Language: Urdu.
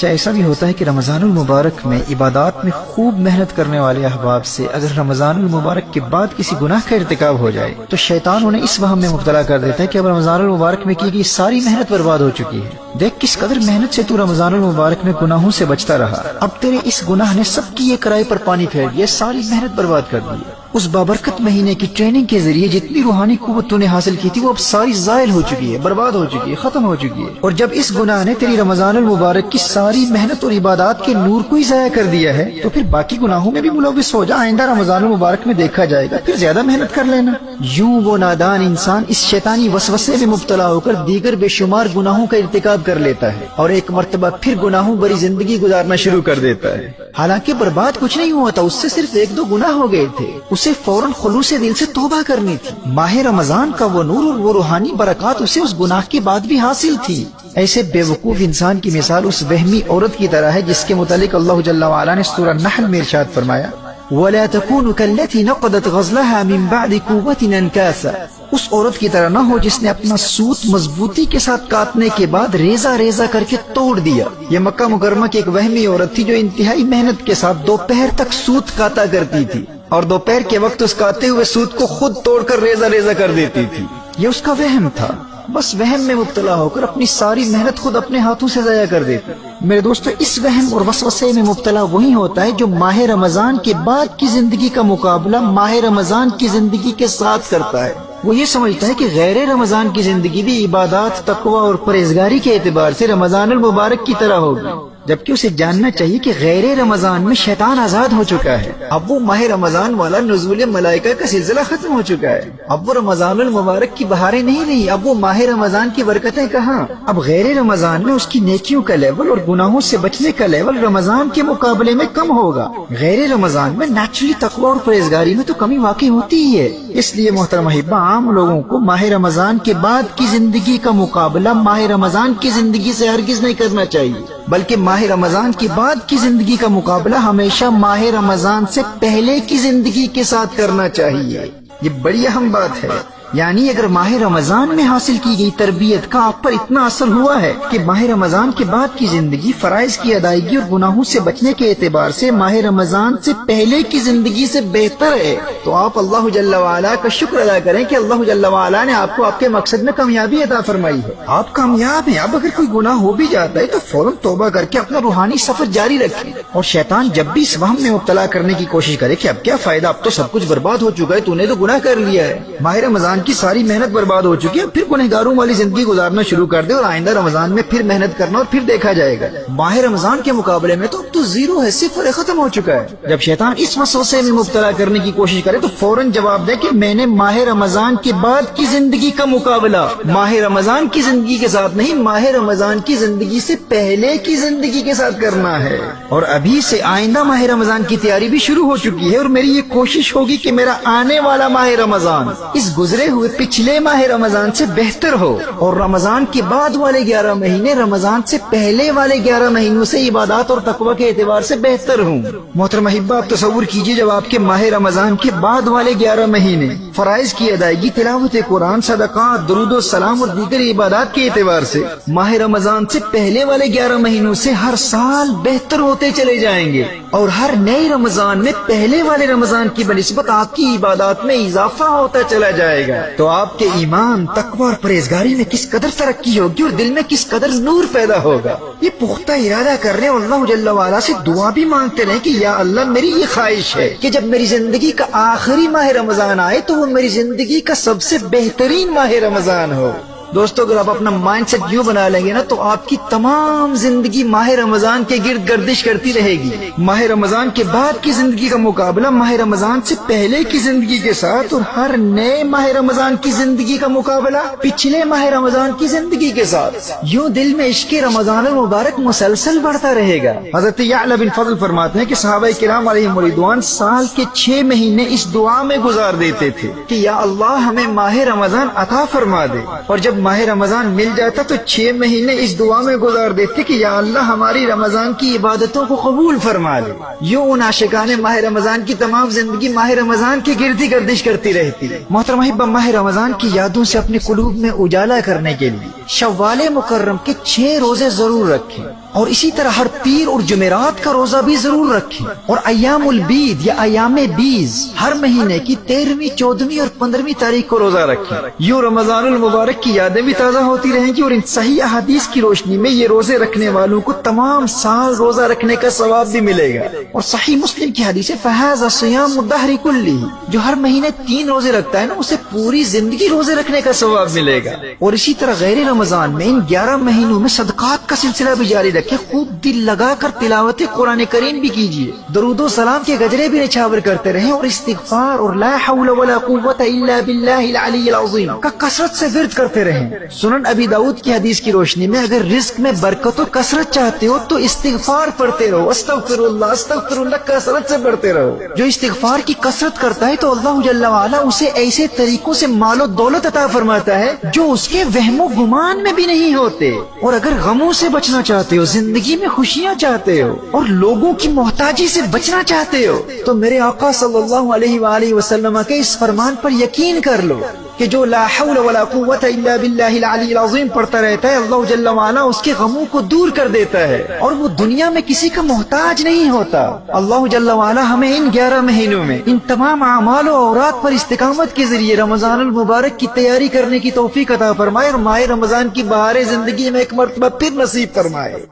اچھا ایسا بھی ہوتا ہے کہ رمضان المبارک میں عبادات میں خوب محنت کرنے والے احباب سے اگر رمضان المبارک کے بعد کسی گناہ کا ارتکاب ہو جائے تو شیطان انہیں اس وہم میں مبتلا کر دیتا ہے کہ اب رمضان المبارک میں کی گئی ساری محنت برباد ہو چکی ہے، دیکھ کس قدر محنت سے تو رمضان المبارک میں گناہوں سے بچتا رہا، اب تیرے اس گناہ نے سب کی یہ کرائے پر پانی پھیر دیا، ساری محنت برباد کر دی۔ اس بابرکت مہینے کی ٹریننگ کے ذریعے جتنی روحانی قوت تو نے حاصل کی تھی وہ اب ساری زائل ہو چکی ہے، برباد ہو چکی ہے، ختم ہو چکی ہے، اور جب اس گناہ نے تیری رمضان المبارک کی ساری محنت اور عبادات کے نور کو ہی ضائع کر دیا ہے تو پھر باقی گناہوں میں بھی ملوث ہو جا، آئندہ رمضان المبارک میں دیکھا جائے گا، پھر زیادہ محنت کر لینا۔ یوں وہ نادان انسان اس شیطانی وسوسے میں مبتلا ہو کر دیگر بے شمار گناہوں کا ارتکاب کر لیتا ہے اور ایک مرتبہ پھر گناہوں بری زندگی گزارنا شروع کر دیتا ہے، حالانکہ برباد کچھ نہیں ہوا تھا، اس سے صرف ایک دو گناہ ہو گئے تھے، اسے فوراً خلوص دل سے توبہ کرنی تھی، ماہ رمضان کا وہ نور اور وہ روحانی برکات اسے اس گناہ کے بعد بھی حاصل تھی۔ ایسے بے وقوف انسان کی مثال اس وہمی عورت کی طرح ہے جس کے متعلق اللہ جل وعلا نے سورہ نحل میں ارشاد فرمایا وَلَا تَكُونُ كَالَّتِي نَقَضَتْ غَزْلَهَا مِن بَعْدِ قُوَّةٍ أَنْكَاثًا، اس عورت کی طرح نہ ہو جس نے اپنا سوت مضبوطی کے ساتھ کاٹنے کے بعد ریزہ ریزہ کر کے توڑ دیا۔ یہ مکہ مکرمہ کی ایک وہمی عورت تھی جو انتہائی محنت کے ساتھ دوپہر تک سوت کاتا کرتی تھی اور دوپہر کے وقت اس کاتے ہوئے سوت کو خود توڑ کر ریزہ ریزہ کر دیتی تھی۔ یہ اس کا وہم تھا، بس وہم میں مبتلا ہو کر اپنی ساری محنت خود اپنے ہاتھوں سے ضائع کر دیتی۔ میرے دوستو، اس وہم اور وسوسے میں مبتلا وہی ہوتا ہے جو ماہ رمضان کے بعد کی زندگی کا مقابلہ ماہ رمضان کی زندگی کے ساتھ کرتا ہے۔ وہ یہ سمجھتا ہے کہ غیر رمضان کی زندگی بھی عبادات، تقوی اور پرہیزگاری کے اعتبار سے رمضان المبارک کی طرح ہوگی، جبکہ اسے جاننا چاہیے کہ غیر رمضان میں شیطان آزاد ہو چکا ہے، اب وہ ماہ رمضان والا نزول ملائکہ کا سلسلہ ختم ہو چکا ہے، اب وہ رمضان المبارک کی بہاریں نہیں رہی، اب وہ ماہ رمضان کی برکتیں کہاں۔ اب غیر رمضان میں اس کی نیکیوں کا لیول اور گناہوں سے بچنے کا لیول رمضان کے مقابلے میں کم ہوگا۔ غیر رمضان میں نیچرلی تقوی اور پرہیزگاری میں تو کمی واقع ہوتی ہی ہے، اس لیے محترم احبہ، عام لوگوں کو ماہ رمضان کے بعد کی زندگی کا مقابلہ ماہ رمضان کی زندگی سے ہرگز نہیں کرنا چاہیے، بلکہ ماہ رمضان کے بعد کی زندگی کا مقابلہ ہمیشہ ماہ رمضان سے پہلے کی زندگی کے ساتھ کرنا چاہیے۔ یہ بڑی اہم بات ہے، یعنی اگر ماہ رمضان میں حاصل کی گئی تربیت کا آپ پر اتنا اثر ہوا ہے کہ ماہ رمضان کے بعد کی زندگی فرائض کی ادائیگی اور گناہوں سے بچنے کے اعتبار سے ماہ رمضان سے پہلے کی زندگی سے بہتر ہے، تو آپ اللہ جل وعلا کا شکر ادا کریں کہ اللہ جل وعلا نے آپ کو آپ کے مقصد میں کامیابی عطا فرمائی ہے، آپ کامیاب ہیں۔ اب اگر کوئی گناہ ہو بھی جاتا ہے تو فوراً توبہ کر کے اپنا روحانی سفر جاری رکھیں، اور شیطان جب بھی اس وہم میں مبتلا کرنے کی کوشش کرے کہ اب کیا فائدہ، اب تو سب کچھ برباد ہو چکا ہے، تو نے تو گناہ کر لیا ہے، ماہ رمضان کی ساری محنت برباد ہو چکی ہے، پھر گنہگاروں والی زندگی گزارنا شروع کر دے اور آئندہ رمضان میں پھر محنت کرنا اور پھر دیکھا جائے گا۔ ماہ رمضان کے مقابلے میں تو اب تو زیرو ہے، صفر ہے، ختم ہو چکا ہے۔ جب شیطان اس وسوسے میں مبتلا کرنے کی کوشش کرے تو فوراً جواب دے کہ میں نے ماہ رمضان کے بعد کی زندگی کا مقابلہ ماہ رمضان کی زندگی کے ساتھ نہیں، ماہ رمضان کی زندگی سے پہلے کی زندگی کے ساتھ کرنا ہے، اور ابھی سے آئندہ ماہ رمضان کی تیاری بھی شروع ہو چکی ہے، اور میری یہ کوشش ہوگی کہ میرا آنے والا ماہ رمضان اس گزرے ہوئے پچھلے ماہ رمضان سے بہتر ہو، اور رمضان کے بعد والے 11 مہینے رمضان سے پہلے والے 11 مہینوں سے عبادات اور تقوی کے اعتبار سے بہتر ہوں۔ محترم احبہ، آپ تصور کیجئے جب آپ کے ماہ رمضان کے بعد والے 11 مہینے فرائض کی ادائیگی، تلاوت قرآن، صدقات، درود و سلام اور دیگر عبادات کے اعتبار سے ماہ رمضان سے پہلے والے 11 مہینوں سے ہر سال بہتر ہوتے چلے جائیں گے، اور ہر نئے رمضان میں پہلے والے رمضان کی بنسبت آپ کی عبادات میں اضافہ ہوتا چلا جائے گا، تو آپ کے ایمان، تقوی اور پرہیزگاری میں کس قدر ترقی ہوگی اور دل میں کس قدر نور پیدا ہوگا۔ یہ پختہ ارادہ کر رہے ہیں، اللہ جل وعلا سے دعا بھی مانگتے رہیں کہ یا اللہ، میری یہ خواہش ہے کہ جب میری زندگی کا آخری ماہ رمضان آئے تو وہ میری زندگی کا سب سے بہترین ماہ رمضان ہو۔ دوستو، اگر آپ اپنا مائنڈ سیٹ یوں بنا لیں گے نا تو آپ کی تمام زندگی ماہ رمضان کے گرد گردش کرتی رہے گی۔ ماہ رمضان کے بعد کی زندگی کا مقابلہ ماہ رمضان سے پہلے کی زندگی کے ساتھ، اور ہر نئے ماہ رمضان کی زندگی کا مقابلہ پچھلے ماہ رمضان کی زندگی کے ساتھ، یوں دل میں عشق رمضان المبارک مسلسل بڑھتا رہے گا۔ حضرت یعلا بن فضل فرماتے ہیں کہ صحابہ کرام علیہم رضوان سال کے 6 مہینے اس دعا میں گزار دیتے تھے کہ یا اللہ، ہمیں ماہ رمضان عطا فرما دے، اور جب ماہ رمضان مل جاتا تو 6 مہینے اس دعا میں گزار دیتے کہ یا اللہ، ہماری رمضان کی عبادتوں کو قبول فرما لے۔ یوں ان عاشقان ماہ رمضان کی تمام زندگی ماہ رمضان کی گردی گردش کرتی رہتی۔ محترم احبہ، ماہ رمضان کی یادوں سے اپنے قلوب میں اجالا کرنے کے لیے شوال مکرم کے 6 روزے ضرور رکھیں۔ اور اسی طرح ہر پیر اور جمعرات کا روزہ بھی ضرور رکھیں، اور ایام البید یا ایام بیز ہر مہینے کی 13ویں 14ویں اور 15ویں تاریخ کو روزہ رکھیں۔ یوں رمضان المبارک کی یادیں بھی تازہ ہوتی رہیں گی، اور ان صحیح احادیث کی روشنی میں یہ روزے رکھنے والوں کو تمام سال روزہ رکھنے کا ثواب بھی ملے گا۔ اور صحیح مسلم کی حدیث ہے فَهَذَا صِيَامُ الدَّهْرِ كُلِّهِ، جو ہر مہینے 3 روزے رکھتا ہے نا اسے پوری زندگی روزے رکھنے کا ثواب ملے گا۔ اور اسی طرح غیر رمضان میں ان 11 مہینوں میں صدقات کا سلسلہ بھی جاری رکھے، خوب دل لگا کر تلاوت قرآن کریم بھی کیجیے، درود و سلام کے گجرے بھی نچھاور کرتے رہیں، اور استغفار اور لا حول ولا قوت الا باللہ العلی العظیم کا کثرت سے ورد کرتے رہیں۔ سنن ابی داؤد کی حدیث کی روشنی میں اگر رزق میں برکت و کثرت چاہتے ہو تو استغفار پڑھتے رہو، استغفر اللہ کثرت سے پڑھتے رہو۔ جو استغفار کی کثرت کرتا ہے تو اللہ جل وعلا اسے ایسے طریقوں سے مال و دولت عطا فرماتا ہے جو اس کے وہم و گمان میں بھی نہیں ہوتے۔ اور اگر غموں سے بچنا چاہتے ہو، زندگی میں خوشیاں چاہتے ہو، اور لوگوں کی محتاجی سے بچنا چاہتے ہو، تو میرے آقا صلی اللہ علیہ وآلہ وسلم کے اس فرمان پر یقین کر لو کہ جو لا حول ولا قوت الا باللہ العلی العظیم پڑھتا رہتا ہے، اللہ جل وعلا اس کے غموں کو دور کر دیتا ہے، اور وہ دنیا میں کسی کا محتاج نہیں ہوتا۔ اللہ جل وعلا ہمیں ان 11 مہینوں میں ان تمام اعمال و اورات پر استقامت کے ذریعے رمضان المبارک کی تیاری کرنے کی توفیق عطا فرمائے، اور ماہ رمضان کی بہار زندگی میں ایک مرتبہ پھر نصیب فرمائے۔